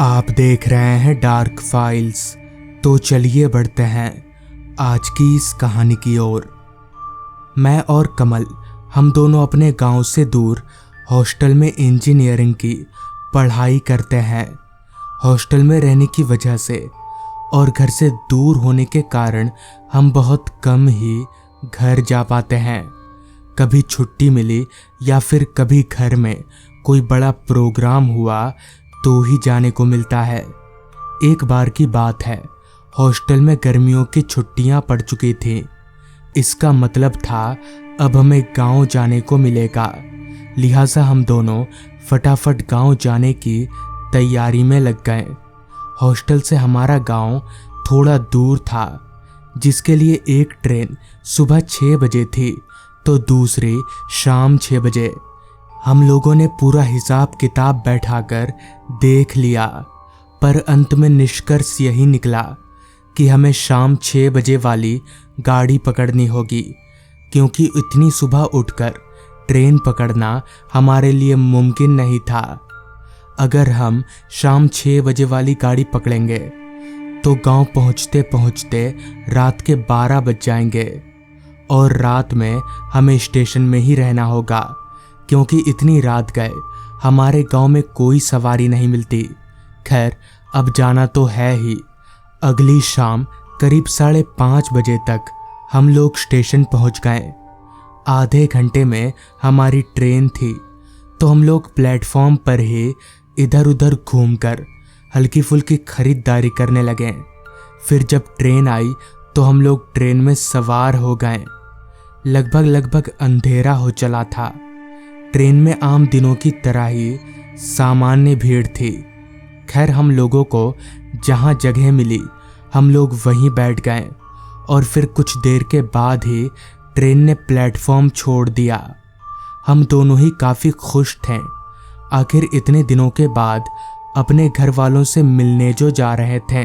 आप देख रहे हैं डार्क फाइल्स। तो चलिए बढ़ते हैं आज की इस कहानी की ओर। मैं और कमल हम दोनों अपने गांव से दूर हॉस्टल में इंजीनियरिंग की पढ़ाई करते हैं। हॉस्टल में रहने की वजह से और घर से दूर होने के कारण हम बहुत कम ही घर जा पाते हैं। कभी छुट्टी मिली या फिर कभी घर में कोई बड़ा प्रोग्राम हुआ तो ही जाने को मिलता है। एक बार की बात है, हॉस्टल में गर्मियों की छुट्टियां पड़ चुकी थी। इसका मतलब था अब हमें गांव जाने को मिलेगा। लिहाजा हम दोनों फटाफट गांव जाने की तैयारी में लग गए। हॉस्टल से हमारा गांव थोड़ा दूर था, जिसके लिए एक ट्रेन सुबह 6 बजे थी तो दूसरी शाम 6 बजे। हम लोगों ने पूरा हिसाब किताब बैठाकर देख लिया, पर अंत में निष्कर्ष यही निकला कि हमें शाम 6 बजे वाली गाड़ी पकड़नी होगी, क्योंकि इतनी सुबह उठकर ट्रेन पकड़ना हमारे लिए मुमकिन नहीं था। अगर हम शाम 6 बजे वाली गाड़ी पकड़ेंगे तो गांव पहुंचते पहुंचते रात के 12 बज जाएंगे और रात में हमें स्टेशन में ही रहना होगा, क्योंकि इतनी रात गए हमारे गांव में कोई सवारी नहीं मिलती। खैर, अब जाना तो है ही। अगली शाम करीब 5:30 बजे तक हम लोग स्टेशन पहुंच गए। आधे घंटे में हमारी ट्रेन थी तो हम लोग प्लेटफॉर्म पर ही इधर उधर घूमकर हल्की फुल्की खरीदारी करने लगे। फिर जब ट्रेन आई तो हम लोग ट्रेन में सवार हो गए। लगभग अंधेरा हो चला था। ट्रेन में आम दिनों की तरह ही सामान्य भीड़ थी। खैर, हम लोगों को जहां जगह मिली हम लोग वहीं बैठ गए और फिर कुछ देर के बाद ही ट्रेन ने प्लेटफॉर्म छोड़ दिया। हम दोनों ही काफ़ी खुश थे। आखिर इतने दिनों के बाद अपने घर वालों से मिलने जो जा रहे थे।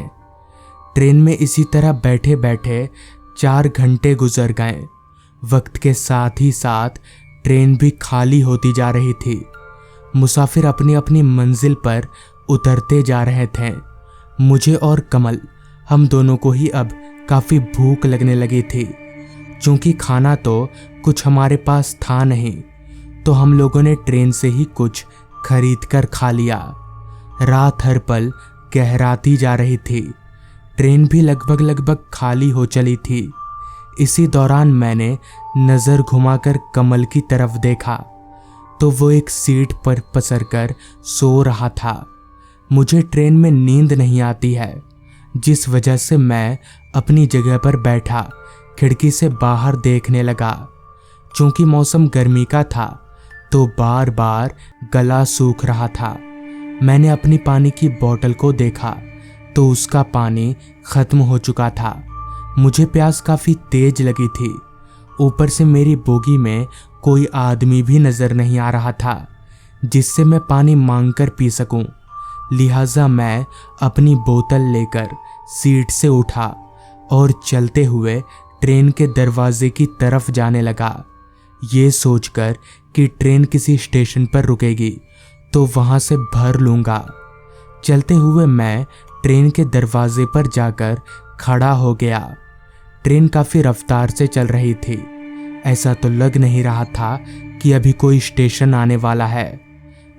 ट्रेन में इसी तरह बैठे बैठे 4 घंटे गुजर गए। वक्त के साथ ही साथ ट्रेन भी खाली होती जा रही थी। मुसाफिर अपनी अपनी मंजिल पर उतरते जा रहे थे। मुझे और कमल, हम दोनों को ही अब काफ़ी भूख लगने लगी थी। चूंकि खाना तो कुछ हमारे पास था नहीं, तो हम लोगों ने ट्रेन से ही कुछ खरीद कर खा लिया। रात हर पल गहराती जा रही थी। ट्रेन भी लगभग खाली हो चली थी। इसी दौरान मैंने नज़र घुमाकर कमल की तरफ देखा तो वो एक सीट पर पसरकर सो रहा था। मुझे ट्रेन में नींद नहीं आती है, जिस वजह से मैं अपनी जगह पर बैठा खिड़की से बाहर देखने लगा। चूंकि मौसम गर्मी का था तो बार बार गला सूख रहा था। मैंने अपनी पानी की बोतल को देखा तो उसका पानी खत्म हो चुका था। मुझे प्यास काफ़ी तेज लगी थी। ऊपर से मेरी बोगी में कोई आदमी भी नज़र नहीं आ रहा था जिससे मैं पानी मांगकर पी सकूं। लिहाजा मैं अपनी बोतल लेकर सीट से उठा और चलते हुए ट्रेन के दरवाजे की तरफ जाने लगा, ये सोचकर कि ट्रेन किसी स्टेशन पर रुकेगी तो वहां से भर लूँगा। चलते हुए मैं ट्रेन के दरवाजे पर जाकर खड़ा हो गया। ट्रेन काफ़ी रफ्तार से चल रही थी। ऐसा तो लग नहीं रहा था कि अभी कोई स्टेशन आने वाला है।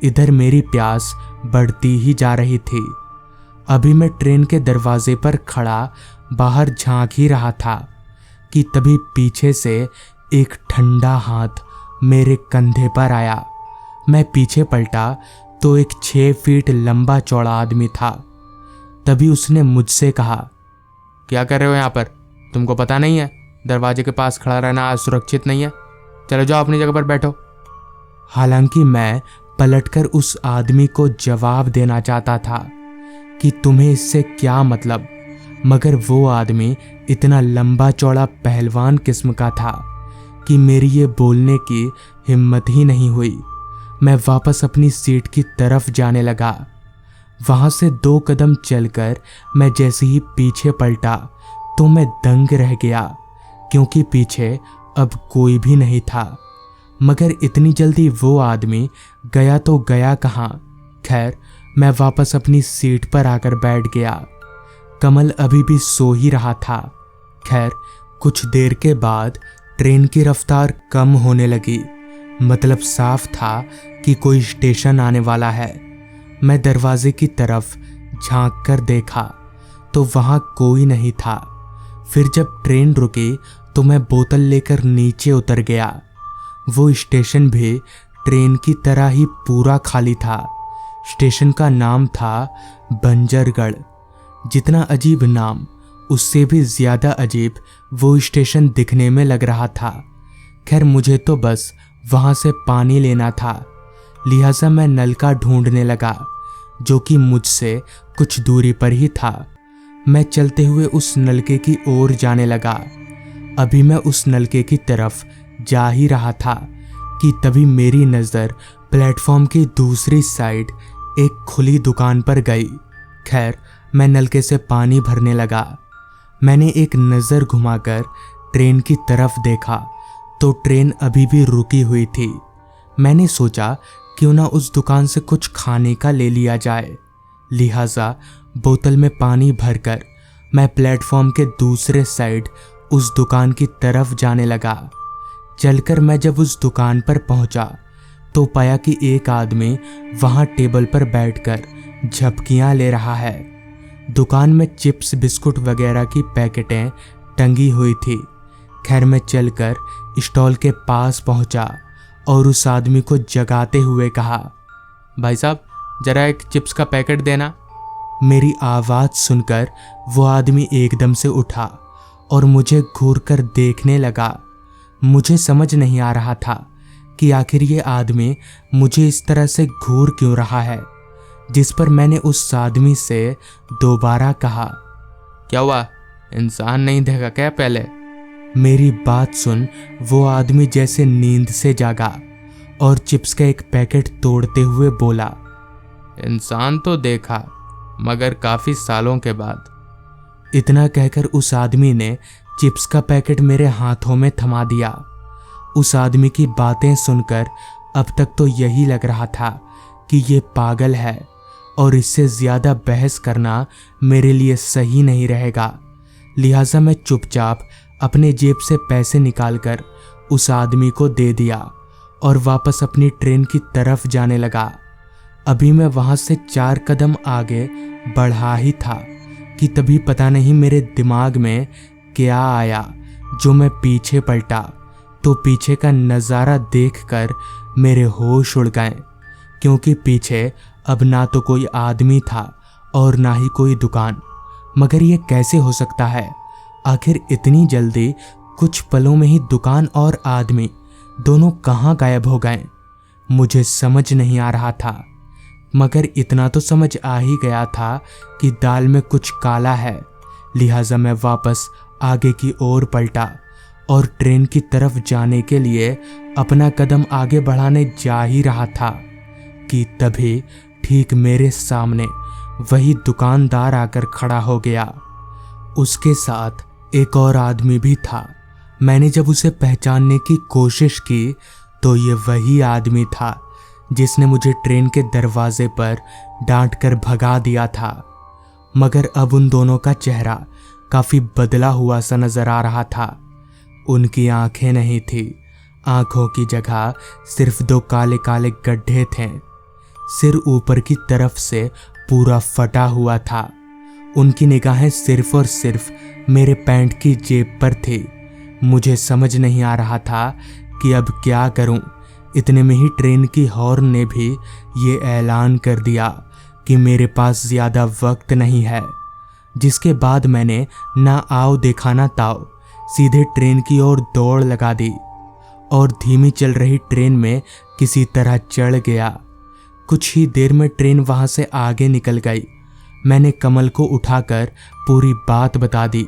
इधर मेरी प्यास बढ़ती ही जा रही थी। अभी मैं ट्रेन के दरवाजे पर खड़ा बाहर झांक ही रहा था कि तभी पीछे से एक ठंडा हाथ मेरे कंधे पर आया। मैं पीछे पलटा तो एक 6 फीट लंबा चौड़ा आदमी था। तभी उसने मुझसे कहा, क्या कर रहे हो यहाँ पर? तुमको पता नहीं है दरवाजे के पास खड़ा रहना आज सुरक्षित नहीं है? चलो जाओ अपनी जगह पर बैठो। हालांकि मैं पलटकर उस आदमी को जवाब देना चाहता था कि तुम्हें इससे क्या मतलब, मगर वो आदमी इतना लंबा चौड़ा पहलवान किस्म का था कि मेरी ये बोलने की हिम्मत ही नहीं हुई। मैं वापस अपनी सीट की तरफ जाने लगा। वहां से 2 कदम चलकर मैं जैसे ही पीछे पलटा तो मैं दंग रह गया, क्योंकि पीछे अब कोई भी नहीं था। मगर इतनी जल्दी वो आदमी गया तो गया कहाँ। खैर, मैं वापस अपनी सीट पर आकर बैठ गया। कमल अभी भी सो ही रहा था। खैर, कुछ देर के बाद ट्रेन की रफ्तार कम होने लगी। मतलब साफ था कि कोई स्टेशन आने वाला है। मैं दरवाजे की तरफ झांक कर देखा तो वहां कोई नहीं था। फिर जब ट्रेन रुकी तो मैं बोतल लेकर नीचे उतर गया। वो स्टेशन भी ट्रेन की तरह ही पूरा खाली था। स्टेशन का नाम था बंजरगढ़। जितना अजीब नाम, उससे भी ज्यादा अजीब वो स्टेशन दिखने में लग रहा था। खैर, मुझे तो बस वहां से पानी लेना था, लिहाजा मैं नल का ढूंढने लगा, जो कि मुझसे कुछ दूरी पर ही था। मैं चलते हुए उस नलके की ओर जाने लगा। अभी मैं उस नलके की तरफ जा ही रहा था कि तभी मेरी नज़र प्लेटफॉर्म की दूसरी साइड एक खुली दुकान पर गई। खैर, मैं नलके से पानी भरने लगा। मैंने एक नज़र घुमाकर ट्रेन की तरफ देखा तो ट्रेन अभी भी रुकी हुई थी। मैंने सोचा क्यों ना उस दुकान से कुछ खाने का ले लिया जाए, लिहाजा बोतल में पानी भरकर मैं प्लेटफॉर्म के दूसरे साइड उस दुकान की तरफ जाने लगा। चलकर मैं जब उस दुकान पर पहुंचा तो पाया कि एक आदमी वहां टेबल पर बैठकर झपकियां ले रहा है। दुकान में चिप्स बिस्कुट वगैरह की पैकेटें टंगी हुई थी। खैर, मैं चलकर स्टॉल के पास पहुंचा और उस आदमी को जगाते हुए कहा, भाई साहब, जरा एक चिप्स का पैकेट देना। मेरी आवाज़ सुनकर वो आदमी एकदम से उठा और मुझे घूरकर देखने लगा। मुझे समझ नहीं आ रहा था कि आखिर ये आदमी मुझे इस तरह से घूर क्यों रहा है। जिस पर मैंने उस आदमी से दोबारा कहा, क्या हुआ, इंसान नहीं देखा क्या पहले? मेरी बात सुन वो आदमी जैसे नींद से जागा और चिप्स का एक पैकेट तोड़ते हुए बोला, इंसान तो देखा, मगर काफी सालों के बाद। इतना कहकर उस आदमी ने चिप्स का पैकेट मेरे हाथों में थमा दिया। उस आदमी की बातें सुनकर अब तक तो यही लग रहा था कि ये पागल है और इससे ज्यादा बहस करना मेरे लिए सही नहीं रहेगा। लिहाजा मैं चुपचाप अपने जेब से पैसे निकालकर उस आदमी को दे दिया और वापस अपनी ट्रेन की तरफ जाने लगा। अभी मैं वहां से 4 कदम आगे बढ़ा ही था कि तभी पता नहीं मेरे दिमाग में क्या आया, जो मैं पीछे पलटा तो पीछे का नज़ारा देखकर मेरे होश उड़ गए, क्योंकि पीछे अब ना तो कोई आदमी था और ना ही कोई दुकान। मगर ये कैसे हो सकता है? आखिर इतनी जल्दी कुछ पलों में ही दुकान और आदमी दोनों कहाँ गायब हो गए? मुझे समझ नहीं आ रहा था, मगर इतना तो समझ आ ही गया था कि दाल में कुछ काला है। लिहाजा मैं वापस आगे की ओर पलटा और ट्रेन की तरफ जाने के लिए अपना कदम आगे बढ़ाने जा ही रहा था कि तभी ठीक मेरे सामने वही दुकानदार आकर खड़ा हो गया। उसके साथ एक और आदमी भी था। मैंने जब उसे पहचानने की कोशिश की तो ये वही आदमी था जिसने मुझे ट्रेन के दरवाजे पर डांट कर भगा दिया था। मगर अब उन दोनों का चेहरा काफी बदला हुआ सा नजर आ रहा था। उनकी आंखें नहीं थी, आंखों की जगह सिर्फ 2 काले काले गड्ढे थे। सिर ऊपर की तरफ से पूरा फटा हुआ था। उनकी निगाहें सिर्फ और सिर्फ मेरे पैंट की जेब पर थी। मुझे समझ नहीं आ रहा था कि अब क्या करूं। इतने में ही ट्रेन की हॉर्न ने भी ये ऐलान कर दिया कि मेरे पास ज़्यादा वक्त नहीं है, जिसके बाद मैंने ना आओ देखा ना ताओ सीधे ट्रेन की ओर दौड़ लगा दी और धीमी चल रही ट्रेन में किसी तरह चढ़ गया। कुछ ही देर में ट्रेन वहां से आगे निकल गई। मैंने कमल को उठाकर पूरी बात बता दी,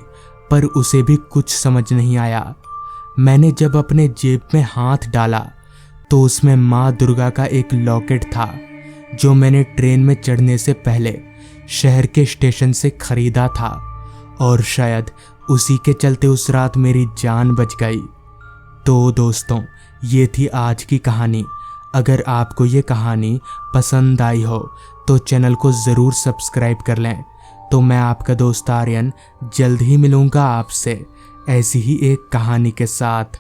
पर उसे भी कुछ समझ नहीं आया। मैंने जब अपने जेब में हाथ डाला तो उसमें माँ दुर्गा का एक लॉकेट था, जो मैंने ट्रेन में चढ़ने से पहले शहर के स्टेशन से खरीदा था और शायद उसी के चलते उस रात मेरी जान बच गई। तो दोस्तों, ये थी आज की कहानी। अगर आपको ये कहानी पसंद आई हो तो तो चैनल को ज़रूर सब्सक्राइब कर लें। तो मैं आपका दोस्त आर्यन जल्द ही मिलूँगा आपसे ऐसी ही एक कहानी के साथ।